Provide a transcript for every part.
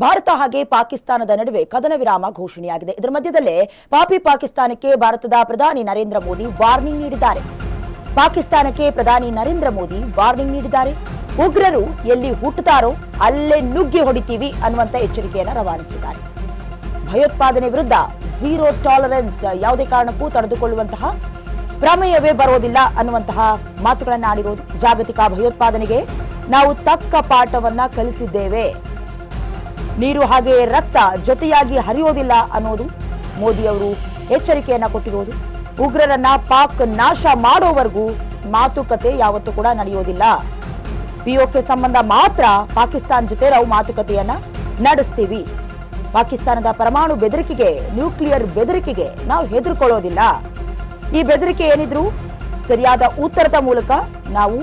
ಭಾರತ ಹಾಗೆ ಪಾಕಿಸ್ತಾನದ ನಡುವೆ ಕದನ ವಿರಾಮ ಘೋಷಣೆಯಾಗಿದೆ. ಇದರ ಮಧ್ಯದಲ್ಲೇ ಪಾಪಿ ಪಾಕಿಸ್ತಾನಕ್ಕೆ ಭಾರತದ ಪ್ರಧಾನಿ ನರೇಂದ್ರ ಮೋದಿ ವಾರ್ನಿಂಗ್ ನೀಡಿದ್ದಾರೆ. ಪಾಕಿಸ್ತಾನಕ್ಕೆ ಪ್ರಧಾನಿ ನರೇಂದ್ರ ಮೋದಿ ವಾರ್ನಿಂಗ್ ನೀಡಿದ್ದಾರೆ. ಉಗ್ರರು ಎಲ್ಲಿ ಹುಟ್ಟುತ್ತಾರೋ ಅಲ್ಲೇ ನುಗ್ಗಿ ಹೊಡಿತೀವಿ ಅನ್ನುವಂತ ಎಚ್ಚರಿಕೆಯನ್ನು ರವಾನಿಸಿದ್ದಾರೆ. ಭಯೋತ್ಪಾದನೆ ವಿರುದ್ಧ ಝೀರೋ ಟಾಲರೆನ್ಸ್, ಯಾವುದೇ ಕಾರಣಕ್ಕೂ ತಡೆದುಕೊಳ್ಳುವಂತಹ ಪ್ರಮೇಯವೇ ಬರೋದಿಲ್ಲ ಅನ್ನುವಂತಹ ಮಾತುಗಳನ್ನು ಆಡಿರೋದು. ಜಾಗತಿಕ ಭಯೋತ್ಪಾದನೆಗೆ ನಾವು ತಕ್ಕ ಪಾಠವನ್ನ ಕಲಿಸಿದ್ದೇವೆ, ನೀರು ಹಾಗೆ ರಕ್ತ ಜೊತೆಯಾಗಿ ಹರಿಯೋದಿಲ್ಲ ಅನ್ನೋದು ಮೋದಿ ಅವರು ಎಚ್ಚರಿಕೆಯನ್ನ ಕೊಟ್ಟಿರೋದು. ಉಗ್ರರನ್ನ ಪಾಕ್ ನಾಶ ಮಾಡೋವರೆಗೂ ಮಾತುಕತೆ ಯಾವತ್ತೂ ಕೂಡ ನಡೆಯೋದಿಲ್ಲ. ಪಿಒಕೆ ಸಂಬಂಧ ಮಾತ್ರ ಪಾಕಿಸ್ತಾನ ಜೊತೆ ನಾವು ಮಾತುಕತೆಯನ್ನ ನಡೆಸ್ತೀವಿ. ಪಾಕಿಸ್ತಾನದ ಪರಮಾಣು ಬೆದರಿಕೆಗೆ, ನ್ಯೂಕ್ಲಿಯರ್ ಬೆದರಿಕೆಗೆ ನಾವು ಹೆದರ್ಕೊಳ್ಳೋದಿಲ್ಲ. ಈ ಬೆದರಿಕೆ ಏನಿದ್ರು ಸರಿಯಾದ ಉತ್ತರದ ಮೂಲಕ ನಾವು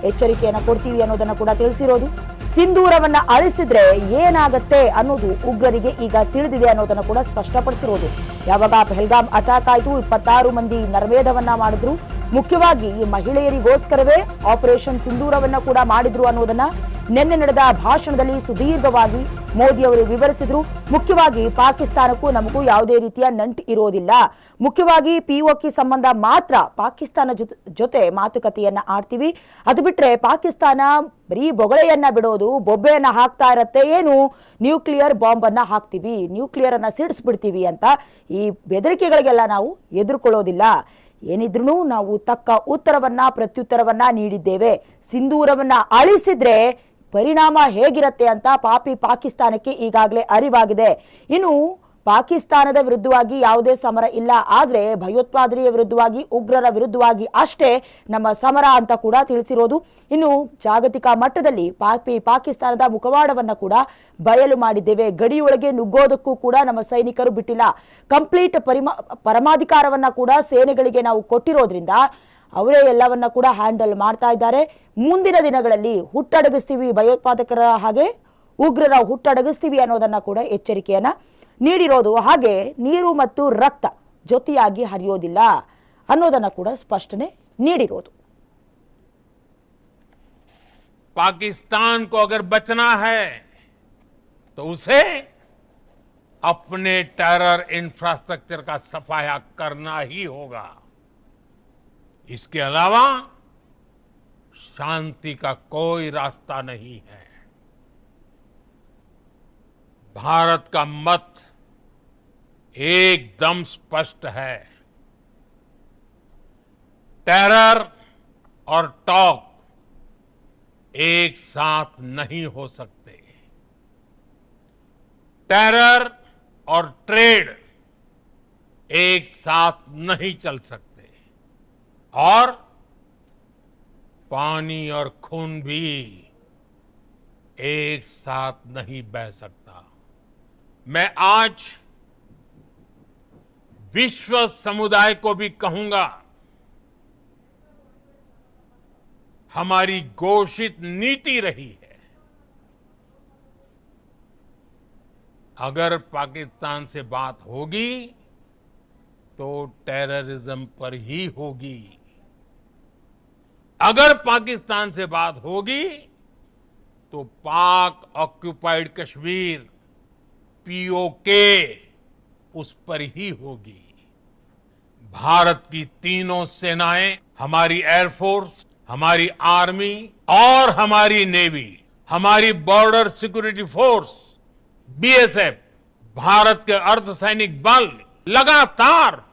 ಎಚ್ಚರಿಕೆಯನ್ನ ಕೊಡ್ತೀವಿ ಅನ್ನೋದನ್ನ ಕೂಡ ತಿಳಿಸಿರೋದು. ಸಿಂಧೂರವನ್ನ ಅಳಿಸಿದ್ರೆ ಏನಾಗತ್ತೆ ಅನ್ನೋದು ಉಗ್ರರಿಗೆ ಈಗ ತಿಳಿದಿದೆ ಅನ್ನೋದನ್ನ ಕೂಡ ಸ್ಪಷ್ಟಪಡಿಸಿರೋದು. ಯಾವಾಗ ಪಹಲ್ಗಾಮ್ ಅಟ್ಯಾಕ್ ಆಯಿತು, 26 ಮಂದಿ ನರಮೇಧವನ್ನ ಮಾಡಿದ್ರು. ಮುಖ್ಯವಾಗಿ ಈ ಮಹಿಳೆಯರಿಗೋಸ್ಕರವೇ ಆಪರೇಷನ್ ಸಿಂಧೂರವನ್ನ ಕೂಡ ಮಾಡಿದ್ರು ಅನ್ನೋದನ್ನ ನಿನ್ನೆ ನಡೆದ ಭಾಷಣದಲ್ಲಿ ಸುದೀರ್ಘವಾಗಿ ಮೋದಿ ಅವರು ವಿವರಿಸಿದ್ರು. ಮುಖ್ಯವಾಗಿ ಪಾಕಿಸ್ತಾನಕ್ಕೂ ನಮಗೂ ಯಾವುದೇ ರೀತಿಯ ನಂಟು ಇರೋದಿಲ್ಲ. ಮುಖ್ಯವಾಗಿ ಪಿಒಕೆ ಸಂಬಂಧ ಮಾತ್ರ ಪಾಕಿಸ್ತಾನ ಜೊತೆ ಮಾತುಕತೆಯನ್ನ ಆಡ್ತೀವಿ. ಅದು ಬಿಟ್ರೆ ಪಾಕಿಸ್ತಾನ ಬರೀ ಬೊಗಳೆಯನ್ನ ಬಿಡೋದು, ಬೊಬ್ಬೆಯನ್ನ ಹಾಕ್ತಾ ಇರತ್ತೆ, ಏನು ನ್ಯೂಕ್ಲಿಯರ್ ಬಾಂಬ್ ಅನ್ನ ಹಾಕ್ತೀವಿ, ನ್ಯೂಕ್ಲಿಯರ್ ಅನ್ನ ಸಿಡಿಸ್ಬಿಡ್ತೀವಿ ಅಂತ ಈ ಬೆದರಿಕೆಗಳಿಗೆಲ್ಲ ನಾವು ಎದುರುಕೊಳ್ಳೋದಿಲ್ಲ. ಏನಿದ್ರೂ ನಾವು ತಕ್ಕ ಉತ್ತರವನ್ನ, ಪ್ರತ್ಯುತ್ತರವನ್ನ ನೀಡಿದ್ದೇವೆ. ಸಿಂಧೂರವನ್ನ ಅಳಿಸಿದ್ರೆ ಪರಿಣಾಮ ಹೇಗಿರತ್ತೆ ಅಂತ ಪಾಪಿ ಪಾಕಿಸ್ತಾನಕ್ಕೆ ಈಗಾಗಲೇ ಅರಿವಾಗಿದೆ. ಇನ್ನು ಪಾಕಿಸ್ತಾನದ ವಿರುದ್ಧವಾಗಿ ಯಾವುದೇ ಸಮರ ಇಲ್ಲ, ಆದರೆ ಭಯೋತ್ಪಾದನೆಯ ವಿರುದ್ಧವಾಗಿ, ಉಗ್ರರ ವಿರುದ್ಧವಾಗಿ ಅಷ್ಟೇ ನಮ್ಮ ಸಮರ ಅಂತ ಕೂಡ ತಿಳಿಸಿರೋದು. ಇನ್ನು ಜಾಗತಿಕ ಮಟ್ಟದಲ್ಲಿ ಪಾಕಿಸ್ತಾನದ ಮುಖವಾಡವನ್ನ ಕೂಡ ಬಯಲು ಮಾಡಿದ್ದೇವೆ. ಗಡಿಯೊಳಗೆ ನುಗ್ಗೋದಕ್ಕೂ ಕೂಡ ನಮ್ಮ ಸೈನಿಕರು ಬಿಟ್ಟಿಲ್ಲ. ಕಂಪ್ಲೀಟ್ ಪರಮಾಧಿಕಾರವನ್ನ ಕೂಡ ಸೇನೆಗಳಿಗೆ ನಾವು ಕೊಟ್ಟಿರೋದ್ರಿಂದ ಅವರೇ ಎಲ್ಲವನ್ನ ಕೂಡ ಹ್ಯಾಂಡಲ್ ಮಾಡ್ತಾ ಇದ್ದಾರೆ. ಮುಂದಿನ ದಿನಗಳಲ್ಲಿ ಹುಟ್ಟಡಗಿಸ್ತೀವಿ, ಭಯೋತ್ಪಾದಕರ ಹಾಗೆ ಉಗ್ರರ ಹುಟ್ಟಡಗಿಸ್ತೀವಿ ಅನ್ನೋದನ್ನ ಕೂಡ ಎಚ್ಚರಿಕೆಯನ್ನ ನೀಡಿರೋದು. ಹಾಗೆ ನೀರು ಮತ್ತು ರಕ್ತ ಜೊತೆಯಾಗಿ ಹರಿಯೋದಿಲ್ಲ ಅನ್ನೋದನ್ನ ಕೂಡ ಸ್ಪಷ್ಟನೆ ನೀಡಿರೋದು. पाकिस्तान को अगर बचना है तो उसे अपने टेरर इंफ्रास्ट्रक्चर का सफाया करना ही होगा. इसके अलावा शांति का कोई रास्ता नहीं है. भारत का मत एकदम स्पष्ट है. टेरर और टॉक एक साथ नहीं हो सकते. टेरर और ट्रेड एक साथ नहीं चल सकते. और पानी और खून भी एक साथ नहीं बह सकता. मैं आज विश्व समुदाय को भी कहूंगा, हमारी घोषित नीति रही है, अगर पाकिस्तान से बात होगी तो टेररिज्म पर ही होगी. अगर पाकिस्तान से बात होगी तो पाक ऑक्युपाइड कश्मीर, पीओके, उस पर ही होगी. भारत की तीनों सेनाएं, हमारी एयरफोर्स, हमारी आर्मी और हमारी नेवी, हमारी border security force BSF, Bharat के अर्धसैनिक बल लगातार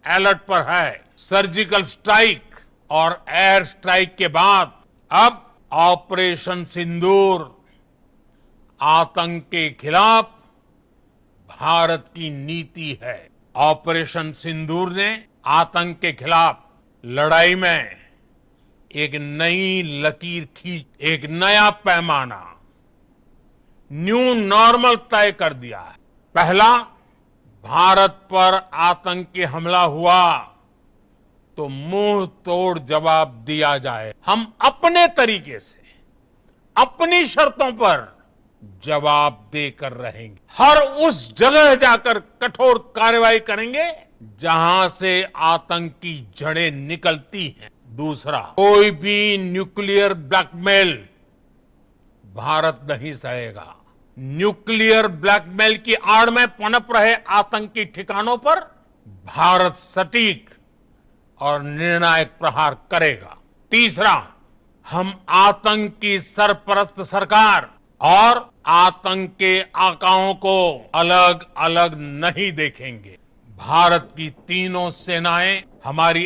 अलर्ट पर है. सर्जिकल स्ट्राइक और एयर स्ट्राइक के बाद अब ऑपरेशन सिंदूर आतंक के खिलाफ भारत की नीति है. ऑपरेशन सिंदूर ने आतंक के खिलाफ लड़ाई में एक नई लकीर खींच, एक नया पैमाना, न्यू नॉर्मल तय कर दिया है. पहला, भारत पर आतंकी हमला हुआ तो मुंह तोड़ जवाब दिया जाए. हम अपने तरीके से, अपनी शर्तों पर जवाब देकर रहेंगे. हर उस जगह जाकर कठोर कार्रवाई करेंगे जहां से आतंक की जड़ें निकलती हैं. दूसरा, कोई भी न्यूक्लियर ब्लैकमेल भारत नहीं सहेगा. न्यूक्लियर ब्लैकमेल की आड़ में पनप रहे आतंकी ठिकानों पर भारत सटीक और निर्णायक प्रहार करेगा। तीसरा, हम आतंक की सरपरस्त सरकार और आतंक के आकाओं को अलग अलग नहीं देखेंगे। भारत की तीनों सेनाएं हमारी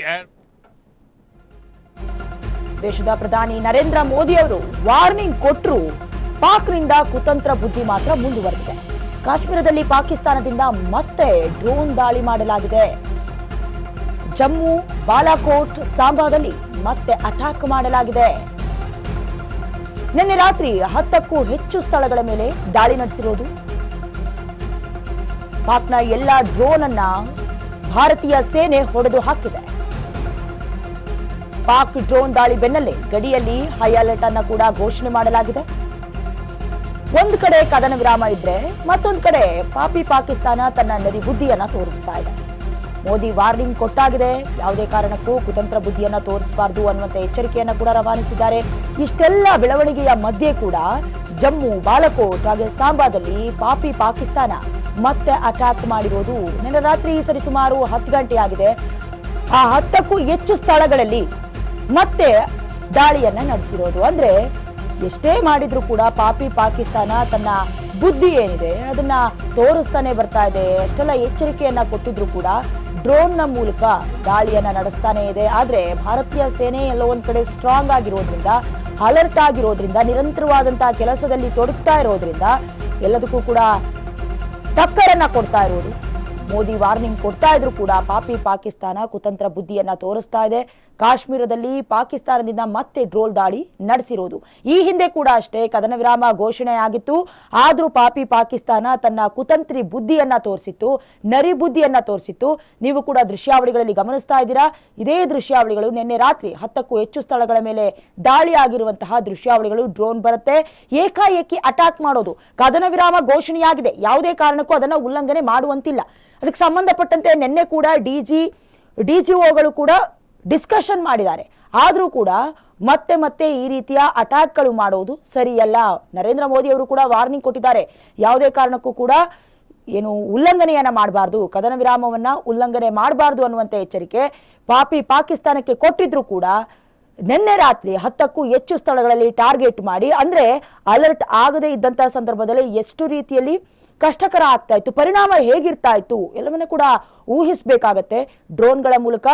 ದೇಶದ ಪ್ರಧಾನಿ ನರೇಂದ್ರ ಮೋದಿ ಅವರು ವಾರ್ನಿಂಗ್ ಕೊಟ್ಟರು. ಪಾಕ್ನಿಂದ ಕುತಂತ್ರ ಬುದ್ಧಿ ಮಾತ್ರ ಮುಂದುವರೆದಿದೆ. ಕಾಶ್ಮೀರದಲ್ಲಿ ಪಾಕಿಸ್ತಾನದಿಂದ ಮತ್ತೆ ಡ್ರೋನ್ ದಾಳಿ ಮಾಡಲಾಗಿದೆ. ಜಮ್ಮು, ಬಾಲಾಕೋಟ್, ಸಾಂಬಾದಲ್ಲಿ ಮತ್ತೆ ಅಟ್ಯಾಕ್ ಮಾಡಲಾಗಿದೆ. ನಿನ್ನೆ ರಾತ್ರಿ 10ಕ್ಕೂ ಹೆಚ್ಚು ಸ್ಥಳಗಳ ಮೇಲೆ ದಾಳಿ ನಡೆಸಿರೋದು. ಪಾಕ್ನ ಎಲ್ಲ ಡ್ರೋನ್ ಅನ್ನ ಭಾರತೀಯ ಸೇನೆ ಹೊಡೆದು ಹಾಕಿದೆ. ಪಾಕ್ ಡ್ರೋನ್ ದಾಳಿ ಬೆನ್ನಲ್ಲೇ ಗಡಿಯಲ್ಲಿ ಹೈ ಅಲರ್ಟ್ ಅನ್ನ ಕೂಡ ಘೋಷಣೆ ಮಾಡಲಾಗಿದೆ. ಒಂದು ಕಡೆ ಕದನ ವಿರಾಮ ಇದ್ರೆ ಮತ್ತೊಂದು ಕಡೆ ಪಾಕಿಸ್ತಾನ ತನ್ನ ನರಿ ಬುದ್ಧಿಯನ್ನ ತೋರಿಸ್ತಾ ಇದೆ. ಮೋದಿ ವಾರ್ನಿಂಗ್ ಕೊಟ್ಟಾಗಿದೆ. ಯಾವುದೇ ಕಾರಣಕ್ಕೂ ಕುತಂತ್ರ ಬುದ್ಧಿಯನ್ನ ತೋರಿಸಬಾರದು ಅನ್ನುವಂತ ಎಚ್ಚರಿಕೆಯನ್ನ ಕೂಡ ರವಾನಿಸಿದ್ದಾರೆ. ಇಷ್ಟೆಲ್ಲ ಬೆಳವಣಿಗೆಯ ಮಧ್ಯೆ ಕೂಡ ಜಮ್ಮು, ಬಾಲಾಕೋಟ್ ಹಾಗೆ ಸಾಂಬಾದಲ್ಲಿ ಪಾಕಿಸ್ತಾನ ಮತ್ತೆ ಅಟ್ಯಾಕ್ ಮಾಡಿರೋದು ನಿನ್ನೆ ರಾತ್ರಿ ಸರಿಸುಮಾರು 10 ಗಂಟೆ ಆಗಿದೆ. ಆ 10ಕ್ಕೂ ಹೆಚ್ಚು ಸ್ಥಳಗಳಲ್ಲಿ ಮತ್ತೆ ದಾಳಿಯನ್ನ ನಡೆಸಿರೋದು. ಅಂದ್ರೆ ಎಷ್ಟೇ ಮಾಡಿದ್ರು ಕೂಡ ಪಾಕಿಸ್ತಾನ ತನ್ನ ಬುದ್ಧಿ ಏನಿದೆ ಅದನ್ನ ತೋರಿಸ್ತಾನೆ ಬರ್ತಾ ಇದೆ. ಅಷ್ಟೆಲ್ಲ ಎಚ್ಚರಿಕೆಯನ್ನ ಕೊಟ್ಟಿದ್ರು ಕೂಡ ಡ್ರೋನ್ನ ಮೂಲಕ ದಾಳಿಯನ್ನ ನಡೆಸ್ತಾನೆ ಇದೆ. ಆದ್ರೆ ಭಾರತೀಯ ಸೇನೆ ಎಲ್ಲೋ ಒಂದ್ ಕಡೆ ಸ್ಟ್ರಾಂಗ್ ಆಗಿರೋದ್ರಿಂದ, ಅಲರ್ಟ್ ಆಗಿರೋದ್ರಿಂದ, ನಿರಂತರವಾದಂತಹ ಕೆಲಸದಲ್ಲಿ ತೊಡಗ್ತಾ ಇರೋದ್ರಿಂದ ಎಲ್ಲದಕ್ಕೂ ಕೂಡ ಟಕ್ಕರನ್ನ ಕೊಡ್ತಾ ಇರೋದು. ಮೋದಿ ವಾರ್ನಿಂಗ್ ಕೊಡ್ತಾ ಇದ್ರು ಕೂಡ ಪಾಕಿಸ್ತಾನ ಕುತಂತ್ರ ಬುದ್ಧಿಯನ್ನ ತೋರಿಸ್ತಾ ಇದೆ. ಕಾಶ್ಮೀರದಲ್ಲಿ ಪಾಕಿಸ್ತಾನದಿಂದ ಮತ್ತೆ ಡ್ರೋನ್ ದಾಳಿ ನಡೆಸಿರೋದು. ಈ ಹಿಂದೆ ಕೂಡ ಅಷ್ಟೇ ಕದನ ವಿರಾಮ ಘೋಷಣೆ ಆಗಿತ್ತು. ಆದ್ರೂ ಪಾಕಿಸ್ತಾನ ತನ್ನ ಕುತಂತ್ರಿ ಬುದ್ಧಿಯನ್ನ ತೋರಿಸಿತ್ತು, ನರಿ ಬುದ್ಧಿಯನ್ನ ತೋರಿಸಿತ್ತು. ನೀವು ಕೂಡ ದೃಶ್ಯಾವಳಿಗಳಲ್ಲಿ ಗಮನಿಸ್ತಾ ಇದ್ದೀರಾ. ಇದೇ ದೃಶ್ಯಾವಳಿಗಳು ನಿನ್ನೆ ರಾತ್ರಿ 10ಕ್ಕೂ ಹೆಚ್ಚು ಸ್ಥಳಗಳ ಮೇಲೆ ದಾಳಿ ಆಗಿರುವಂತಹ ದೃಶ್ಯಾವಳಿಗಳು. ಡ್ರೋನ್ ಬರುತ್ತೆ, ಏಕಾಏಕಿ ಅಟ್ಯಾಕ್ ಮಾಡೋದು. ಕದನ ವಿರಾಮ ಘೋಷಣೆಯಾಗಿದೆ, ಯಾವುದೇ ಕಾರಣಕ್ಕೂ ಅದನ್ನ ಉಲ್ಲಂಘನೆ ಮಾಡುವಂತಿಲ್ಲ. ಅದಕ್ಕೆ ಸಂಬಂಧಪಟ್ಟಂತೆ ನಿನ್ನೆ ಕೂಡ ಡಿಜಿಒಗಳು ಕೂಡ ಡಿಸ್ಕಷನ್ ಮಾಡಿದ್ದಾರೆ. ಆದರೂ ಕೂಡ ಮತ್ತೆ ಈ ರೀತಿಯ ಅಟ್ಯಾಕ್ಗಳು ಮಾಡೋದು ಸರಿಯಲ್ಲ. ನರೇಂದ್ರ ಮೋದಿ ಅವರು ಕೂಡ ವಾರ್ನಿಂಗ್ ಕೊಟ್ಟಿದ್ದಾರೆ. ಯಾವುದೇ ಕಾರಣಕ್ಕೂ ಕೂಡ ಏನು ಉಲ್ಲಂಘನೆಯನ್ನ ಮಾಡಬಾರ್ದು, ಕದನ ವಿರಾಮವನ್ನ ಉಲ್ಲಂಘನೆ ಮಾಡಬಾರ್ದು ಅನ್ನುವಂಥ ಎಚ್ಚರಿಕೆ ಪಾಕಿಸ್ತಾನಕ್ಕೆ ಕೊಟ್ಟಿದ್ರು ಕೂಡ ನಿನ್ನೆ ರಾತ್ರಿ 10ಕ್ಕೂ ಹೆಚ್ಚು ಸ್ಥಳಗಳಲ್ಲಿ ಟಾರ್ಗೆಟ್ ಮಾಡಿ, ಅಂದ್ರೆ ಅಲರ್ಟ್ ಆಗದೇ ಇದ್ದಂತಹ ಸಂದರ್ಭದಲ್ಲಿ ಎಷ್ಟು ರೀತಿಯಲ್ಲಿ ಕಷ್ಟಕರ ಆಗ್ತಾ ಇತ್ತು, ಪರಿಣಾಮ ಹೇಗಿರ್ತಾ ಇತ್ತು ಎಲ್ಲವನ್ನೂ ಕೂಡ ಊಹಿಸಬೇಕಾಗತ್ತೆ. ಡ್ರೋನ್ಗಳ ಮೂಲಕ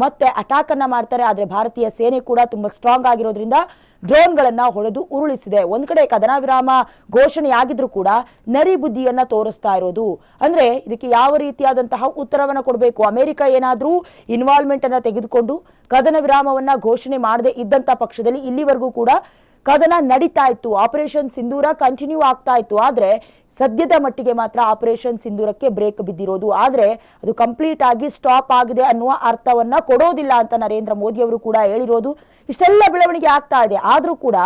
ಮತ್ತೆ ಅಟ್ಯಾಕ್ ಅನ್ನ ಮಾಡ್ತಾರೆ. ಆದ್ರೆ ಭಾರತೀಯ ಸೇನೆ ಕೂಡ ತುಂಬಾ ಸ್ಟ್ರಾಂಗ್ ಆಗಿರೋದ್ರಿಂದ ಡ್ರೋನ್ಗಳನ್ನ ಹೊಡೆದು ಉರುಳಿಸಿದೆ. ಒಂದ್ ಕಡೆ ಕದನ ವಿರಾಮ ಘೋಷಣೆಯಾಗಿದ್ರು ಕೂಡ ನರಿ ಬುದ್ಧಿಯನ್ನ ತೋರಿಸ್ತಾ ಇರೋದು. ಅಂದ್ರೆ ಇದಕ್ಕೆ ಯಾವ ರೀತಿಯಾದಂತಹ ಉತ್ತರವನ್ನ ಕೊಡಬೇಕು, ಅಮೆರಿಕ ಏನಾದ್ರೂ ಇನ್ವಾಲ್ವ್ಮೆಂಟ್ ಅನ್ನ ತೆಗೆದುಕೊಂಡು ಕದನ ವಿರಾಮವನ್ನ ಘೋಷಣೆ ಮಾಡದೆ ಇದ್ದಂತ ಪಕ್ಷದಲ್ಲಿ ಇಲ್ಲಿವರೆಗೂ ಕೂಡ ಕದನ ನಡೀತಾ ಇತ್ತು. ಆಪರೇಷನ್ ಸಿಂಧೂರ ಕಂಟಿನ್ಯೂ ಆಗ್ತಾ ಇತ್ತು. ಆದ್ರೆ ಸದ್ಯದ ಮಟ್ಟಿಗೆ ಮಾತ್ರ ಆಪರೇಷನ್ ಸಿಂಧೂರಕ್ಕೆ ಬ್ರೇಕ್ ಬಿದ್ದಿರೋದು. ಆದ್ರೆ ಅದು ಕಂಪ್ಲೀಟ್ ಆಗಿ ಸ್ಟಾಪ್ ಆಗಿದೆ ಅನ್ನುವ ಅರ್ಥವನ್ನ ಕೊಡೋದಿಲ್ಲ ಅಂತ ನರೇಂದ್ರ ಮೋದಿ ಅವರು ಕೂಡ ಹೇಳಿರೋದು. ಇಷ್ಟೆಲ್ಲ ಬೆಳವಣಿಗೆ ಆಗ್ತಾ ಇದೆ. ಆದ್ರೂ ಕೂಡ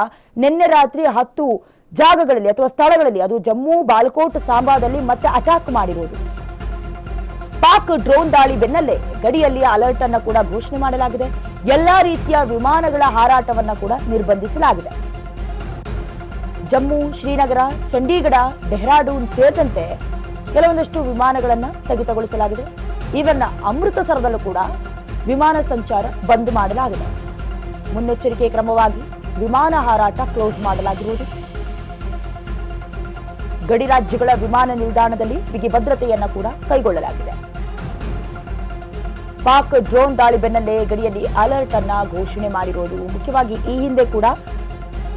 ನಿನ್ನೆ ರಾತ್ರಿ 10 ಜಾಗಗಳಲ್ಲಿ ಅಥವಾ ಸ್ಥಳಗಳಲ್ಲಿ, ಅದು ಜಮ್ಮು, ಬಾಲಾಕೋಟ್, ಸಾಂಬಾದಲ್ಲಿ ಮತ್ತೆ ಅಟ್ಯಾಕ್ ಮಾಡಿರೋದು. ಪಾಕ್ ಡ್ರೋನ್ ದಾಳಿ ಬೆನ್ನಲ್ಲೇ ಗಡಿಯಲ್ಲಿ ಅಲರ್ಟ್ ಅನ್ನ ಕೂಡ ಘೋಷಣೆ ಮಾಡಲಾಗಿದೆ. ಎಲ್ಲಾ ರೀತಿಯ ವಿಮಾನಗಳ ಹಾರಾಟವನ್ನ ಕೂಡ ನಿರ್ಬಂಧಿಸಲಾಗಿದೆ. ಜಮ್ಮು, ಶ್ರೀನಗರ, ಚಂಡೀಗಢ, ಡೆಹ್ರಾಡೂನ್ ಸೇರಿದಂತೆ ಕೆಲವೊಂದಷ್ಟು ವಿಮಾನಗಳನ್ನ ಸ್ಥಗಿತಗೊಳಿಸಲಾಗಿದೆ. ಇವನ್ನ ಅಮೃತಸರದಲ್ಲೂ ಕೂಡ ವಿಮಾನ ಸಂಚಾರ ಬಂದ್ ಮಾಡಲಾಗಿದೆ. ಮುನ್ನೆಚ್ಚರಿಕೆ ಕ್ರಮವಾಗಿ ವಿಮಾನ ಹಾರಾಟ ಕ್ಲೋಸ್ ಮಾಡಲಾಗಿರುವುದು. ಗಡಿ ರಾಜ್ಯಗಳ ವಿಮಾನ ನಿಲ್ದಾಣದಲ್ಲಿ ಬಿಗಿ ಭದ್ರತೆಯನ್ನ ಕೂಡ ಕೈಗೊಳ್ಳಲಾಗಿದೆ. ಪಾಕ್ ಡ್ರೋನ್ ದಾಳಿ ಬೆನ್ನಲ್ಲೇ ಗಡಿಯಲ್ಲಿ ಅಲರ್ಟ್ ಅನ್ನ ಘೋಷಣೆ ಮಾಡಿರೋದು. ಮುಖ್ಯವಾಗಿ ಈ ಹಿಂದೆ ಕೂಡ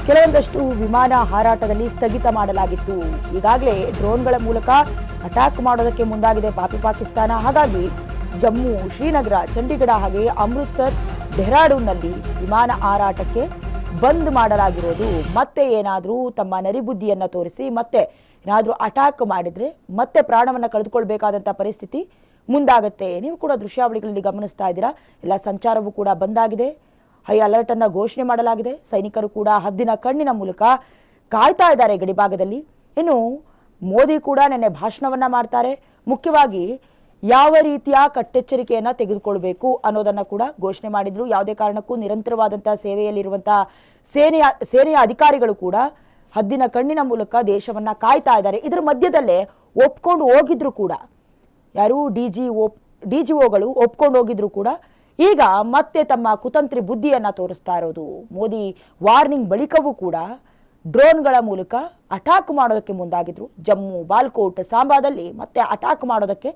ಕೆಲವೊಂದಷ್ಟು ವಿಮಾನ ಹಾರಾಟದಲ್ಲಿ ಸ್ಥಗಿತ ಮಾಡಲಾಗಿತ್ತು. ಈಗಾಗಲೇ ಡ್ರೋನ್ಗಳ ಮೂಲಕ ಅಟ್ಯಾಕ್ ಮಾಡೋದಕ್ಕೆ ಮುಂದಾಗಿದೆ ಪಾಕಿಸ್ತಾನ. ಹಾಗಾಗಿ ಜಮ್ಮು, ಶ್ರೀನಗರ, ಚಂಡೀಗಢ ಹಾಗೆ ಅಮೃತ್ಸರ್, ಡೆಹ್ರಾಡೂನ್ನಲ್ಲಿ ವಿಮಾನ ಹಾರಾಟಕ್ಕೆ ಬಂದ್ ಮಾಡಲಾಗಿರೋದು. ಮತ್ತೆ ಏನಾದರೂ ತಮ್ಮ ನರಿಬುದ್ಧಿಯನ್ನ ತೋರಿಸಿ ಮತ್ತೆ ಏನಾದರೂ ಅಟ್ಯಾಕ್ ಮಾಡಿದ್ರೆ ಮತ್ತೆ ಪ್ರಾಣವನ್ನ ಕಳೆದುಕೊಳ್ಬೇಕಾದಂಥ ಪರಿಸ್ಥಿತಿ ಮುಂದಾಗತ್ತೆ. ನೀವು ಕೂಡ ದೃಶ್ಯಾವಳಿಗಳಲ್ಲಿ ಗಮನಿಸ್ತಾ ಇದ್ದೀರಾ. ಎಲ್ಲ ಸಂಚಾರವೂ ಕೂಡ ಬಂದಾಗಿದೆ. ಹೈ ಅಲರ್ಟ್ ಅನ್ನ ಘೋಷಣೆ ಮಾಡಲಾಗಿದೆ. ಸೈನಿಕರು ಕೂಡ ಹದ್ದಿನ ಕಣ್ಣಿನ ಮೂಲಕ ಕಾಯ್ತಾ ಇದ್ದಾರೆ ಗಡಿ ಭಾಗದಲ್ಲಿ. ಇನ್ನು ಮೋದಿ ಕೂಡ ನಿನ್ನೆ ಭಾಷಣವನ್ನ ಮಾಡ್ತಾರೆ. ಮುಖ್ಯವಾಗಿ ಯಾವ ರೀತಿಯ ಕಟ್ಟೆಚ್ಚರಿಕೆಯನ್ನ ತೆಗೆದುಕೊಳ್ಬೇಕು ಅನ್ನೋದನ್ನ ಕೂಡ ಘೋಷಣೆ ಮಾಡಿದ್ರು. ಯಾವುದೇ ಕಾರಣಕ್ಕೂ ನಿರಂತರವಾದಂತಹ ಸೇವೆಯಲ್ಲಿರುವಂತಹ ಸೇನೆಯ ಅಧಿಕಾರಿಗಳು ಕೂಡ ಹದ್ದಿನ ಕಣ್ಣಿನ ಮೂಲಕ ದೇಶವನ್ನ ಕಾಯ್ತಾ ಇದ್ದಾರೆ. ಇದರ ಮಧ್ಯದಲ್ಲೇ ಒಪ್ಕೊಂಡು ಹೋಗಿದ್ರು ಕೂಡ, ಯಾರು ಡಿಜಿಒಗಳು ಒಪ್ಕೊಂಡು ಹೋಗಿದ್ರು ಕೂಡ ಈಗ ಮತ್ತೆ ತಮ್ಮ ಕುತಂತ್ರಿ ಬುದ್ಧಿಯನ್ನ ತೋರಿಸ್ತಾ ಇರೋದು. ಮೋದಿ ವಾರ್ನಿಂಗ್ ಬಳಿಕವೂ ಕೂಡ ಡ್ರೋನ್ಗಳ ಮೂಲಕ ಅಟ್ಯಾಕ್ ಮಾಡೋದಕ್ಕೆ ಮುಂದಾಗಿದ್ರು. ಜಮ್ಮು, ಬಾಲ್ಕೋಟ್, ಸಾಂಬಾದಲ್ಲಿ ಮತ್ತೆ ಅಟ್ಯಾಕ್ ಮಾಡೋದಕ್ಕೆ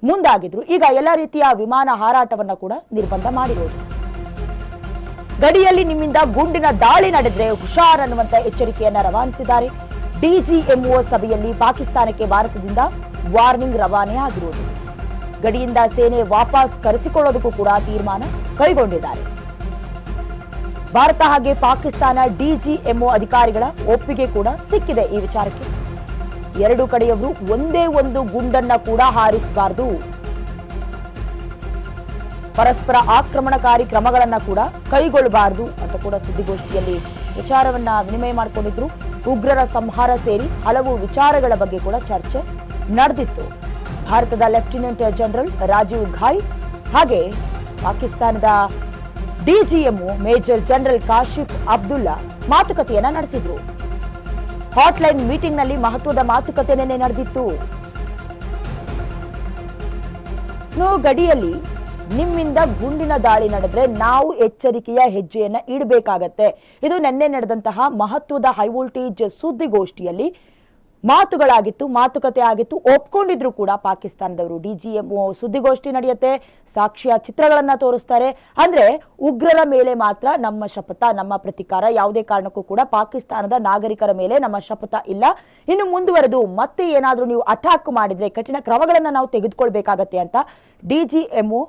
ಮುಂದಾಗಿದ್ರು. ಈಗ ಎಲ್ಲ ರೀತಿಯ ವಿಮಾನ ಹಾರಾಟವನ್ನ ಕೂಡ ನಿರ್ಬಂಧ ಮಾಡಿರೋದು. ಗಡಿಯಲ್ಲಿ ನಿಮ್ಮಿಂದ ಗುಂಡಿನ ದಾಳಿ ನಡೆದ್ರೆ ಹುಷಾರ್ ಅನ್ನುವಂತ ಎಚ್ಚರಿಕೆಯನ್ನ ರವಾನಿಸಿದ್ದಾರೆ. ಡಿಜಿಎಂಒ ಸಭೆಯಲ್ಲಿ ಪಾಕಿಸ್ತಾನಕ್ಕೆ ಭಾರತದಿಂದ ವಾರ್ನಿಂಗ್ ರವಾನೆ ಆಗಿರುವುದು. ಗಡಿಯಿಂದ ಸೇನೆ ವಾಪಸ್ ಕರೆಸಿಕೊಳ್ಳೋದಕ್ಕೂ ಕೂಡ ತೀರ್ಮಾನ ಕೈಗೊಂಡಿದ್ದಾರೆ. ಭಾರತ ಹಾಗೆ ಪಾಕಿಸ್ತಾನ ಡಿಜಿಎಂಒ ಅಧಿಕಾರಿಗಳ ಒಪ್ಪಿಗೆ ಕೂಡ ಸಿಕ್ಕಿದೆ ಈ ವಿಚಾರಕ್ಕೆ. ಎರಡು ಕಡೆಯವರು ಒಂದೇ ಒಂದು ಗುಂಡನ್ನ ಕೂಡ ಹಾರಿಸಬಾರದು, ಪರಸ್ಪರ ಆಕ್ರಮಣಕಾರಿ ಕ್ರಮಗಳನ್ನ ಕೂಡ ಕೈಗೊಳ್ಳಬಾರದು ಅಂತ ಕೂಡ ಸುದ್ದಿಗೋಷ್ಠಿಯಲ್ಲಿ ವಿಚಾರವನ್ನ ವಿನಿಮಯ ಮಾಡಿಕೊಂಡಿದ್ರು. ಉಗ್ರರ ಸಂಹಾರ ಸೇರಿ ಹಲವು ವಿಚಾರಗಳ ಬಗ್ಗೆ ಕೂಡ ಚರ್ಚೆ ನಡೆದಿತ್ತು. ಭಾರತದ ಲೆಫ್ಟಿನೆಂಟ್ ಜನರಲ್ ರಾಜೀವ್ ಘಾಯ್ ಹಾಗೆ ಪಾಕಿಸ್ತಾನದ DGMO major general Kashif Abdullah ಮಾತುಕತೆಯನ್ನ ನಡೆಸಿದ್ರು. ಹಾಟ್ಲೈನ್ ಮೀಟಿಂಗ್ನಲ್ಲಿ ಮಹತ್ವದ ಮಾತುಕತೆನೇ ನಡೆದಿತ್ತು. ಗಡಿಯಲ್ಲಿ ನಿಮ್ಮಿಂದ ಗುಂಡಿನ ದಾಳಿ ನಡೆದ್ರೆ ನಾವು ಎಚ್ಚರಿಕೆಯ ಹೆಜ್ಜೆಯನ್ನ ಇಡಬೇಕಾಗತ್ತೆ. ಇದು ನಿನ್ನೆ ನಡೆದಂತಹ ಮಹತ್ವದ ಹೈವೋಲ್ಟೇಜ್ ಸುದ್ದಿಗೋಷ್ಠಿಯಲ್ಲಿ ಮಾತುಗಳಾಗಿತ್ತು, ಮಾತುಕತೆ ಆಗಿತ್ತು. ಒಪ್ಕೊಂಡಿದ್ರು ಕೂಡ ಪಾಕಿಸ್ತಾನದವರು. ಡಿಜಿಎಂಒ ಸುದ್ದಿಗೋಷ್ಠಿ ನಡೆಯುತ್ತೆ, ಸಾಕ್ಷ್ಯ ಚಿತ್ರಗಳನ್ನ ತೋರಿಸ್ತಾರೆ. ಅಂದ್ರೆ ಉಗ್ರರ ಮೇಲೆ ಮಾತ್ರ ನಮ್ಮ ಶಪಥ, ನಮ್ಮ ಪ್ರತಿಕಾರ. ಯಾವುದೇ ಕಾರಣಕ್ಕೂ ಕೂಡ ಪಾಕಿಸ್ತಾನದ ನಾಗರಿಕರ ಮೇಲೆ ನಮ್ಮ ಶಪಥ ಇಲ್ಲ. ಇನ್ನು ಮುಂದುವರೆದು ಮತ್ತೆ ಏನಾದ್ರೂ ನೀವು ಅಟ್ಯಾಕ್ ಮಾಡಿದ್ರೆ ಕಠಿಣ ಕ್ರಮಗಳನ್ನ ನಾವು ತೆಗೆದುಕೊಳ್ಬೇಕಾಗತ್ತೆ ಅಂತ ಡಿಜಿಎಂಒ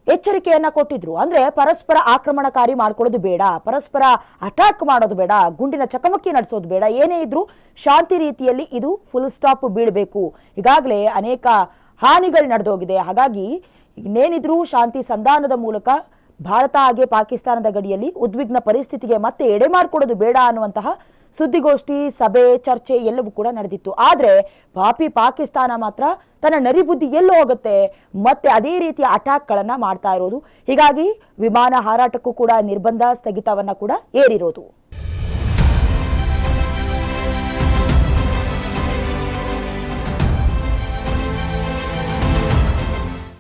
ಎಚ್ಚರಿಕೆಯನ್ನ ಕೊಟ್ಟಿದ್ರು. ಅಂದ್ರೆ ಪರಸ್ಪರ ಆಕ್ರಮಣಕಾರಿ ಮಾಡ್ಕೊಳ್ಳೋದು ಬೇಡ, ಪರಸ್ಪರ ಅಟ್ಯಾಕ್ ಮಾಡೋದು ಬೇಡ, ಗುಂಡಿನ ಚಕಮಕಿ ನಡೆಸೋದು ಬೇಡ. ಏನೇ ಇದ್ರೂ ಶಾಂತಿ ರೀತಿಯಲ್ಲಿ ಇದು ಫುಲ್ ಸ್ಟಾಪ್ ಬೀಳಬೇಕು. ಈಗಾಗಲೇ ಅನೇಕ ಹಾನಿಗಳು ನಡೆದೋಗಿದೆ. ಹಾಗಾಗಿ ಇನ್ನೇನಿದ್ರೂ ಶಾಂತಿ ಸಂಧಾನದ ಮೂಲಕ ಭಾರತ ಹಾಗೆ ಪಾಕಿಸ್ತಾನದ ಗಡಿಯಲ್ಲಿ ಉದ್ವಿಗ್ನ ಪರಿಸ್ಥಿತಿಗೆ ಮತ್ತೆ ಎಡೆ ಮಾಡಿಕೊಡೋದು ಬೇಡ ಅನ್ನುವಂತಹ ಸುದ್ದಿಗೋಷ್ಠಿ, ಸಭೆ, ಚರ್ಚೆ ಎಲ್ಲವೂ ಕೂಡ ನಡೆದಿತ್ತು. ಆದ್ರೆ ಪಾಕಿಸ್ತಾನ ಮಾತ್ರ ತನ್ನ ನರಿಬುದ್ಧಿ ಎಲ್ಲೋ ಹೋಗುತ್ತೆ, ಮತ್ತೆ ಅದೇ ರೀತಿಯ ಅಟ್ಯಾಕ್ಗಳನ್ನ ಮಾಡ್ತಾ ಇರೋದು. ಹೀಗಾಗಿ ವಿಮಾನ ಹಾರಾಟಕ್ಕೂ ಕೂಡ ನಿರ್ಬಂಧ ಸ್ಥಗಿತವನ್ನ ಕೂಡ ಏರಿರೋದು.